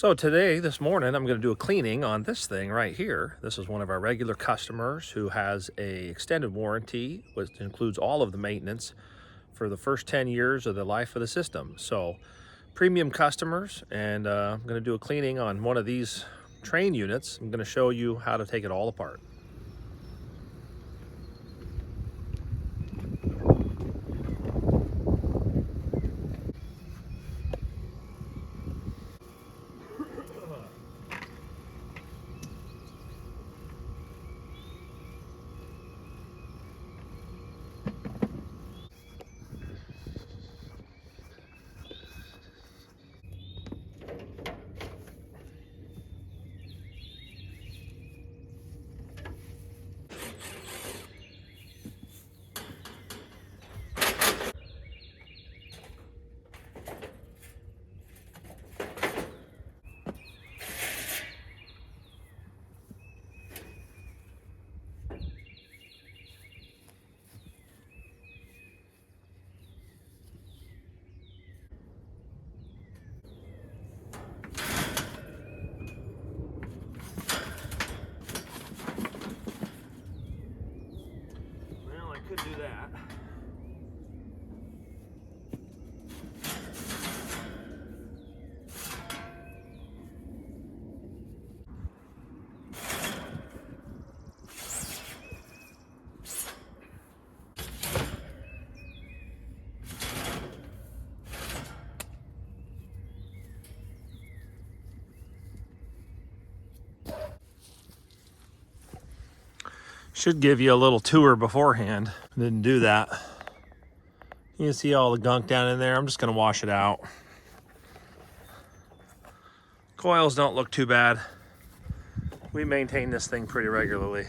So today, this morning, I'm going to do a cleaning on this thing right here. This is one of our regular customers who has a extended warranty, which includes all of the maintenance for the first 10 years of the life of the system. So premium customers, and I'm going to do a cleaning on one of these Trane units. I'm going to show you how to take it all apart. Well, I could do that. Should give you a little tour beforehand. Didn't do that. You can see all the gunk down in there. I'm just going to wash it out. Coils don't look too bad. We maintain this thing pretty regularly.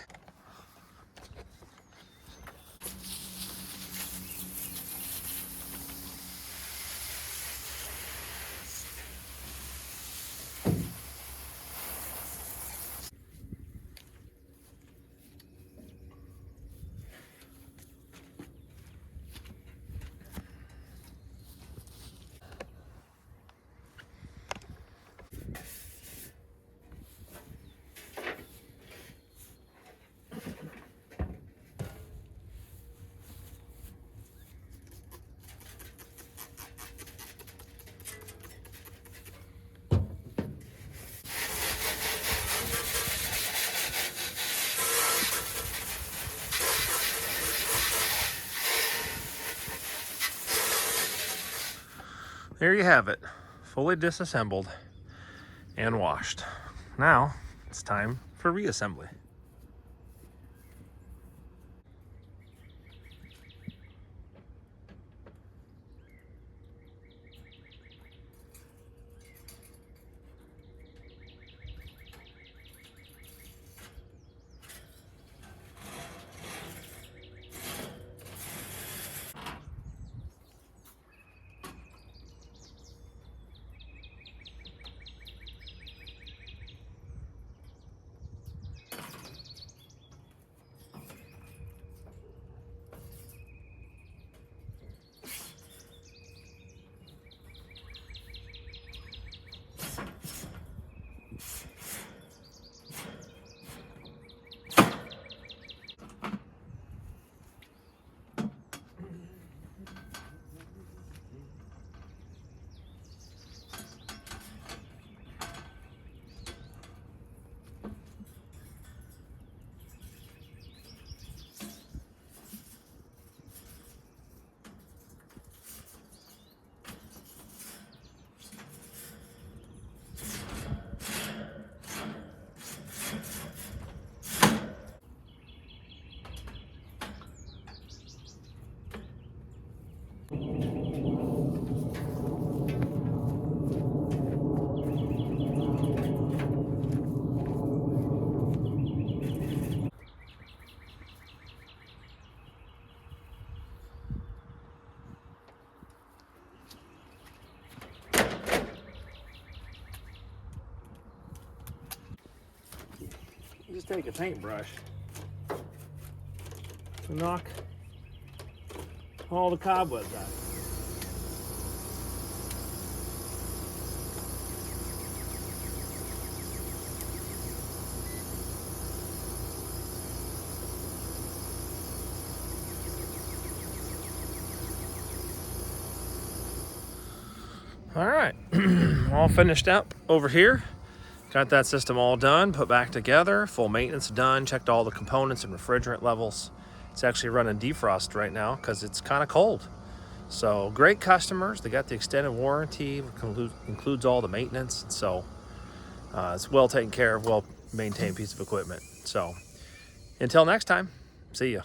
There you have it, fully disassembled and washed. Now it's time for reassembly. Just take a paintbrush and knock all the cobwebs out. All right, all finished up over here. Got that system all done, put back together, full maintenance done, checked all the components and refrigerant levels. It's actually running defrost right now because it's kind of cold. So great customers. They got the extended warranty, includes all the maintenance. So it's well taken care of, well maintained piece of equipment. So until next time, see ya.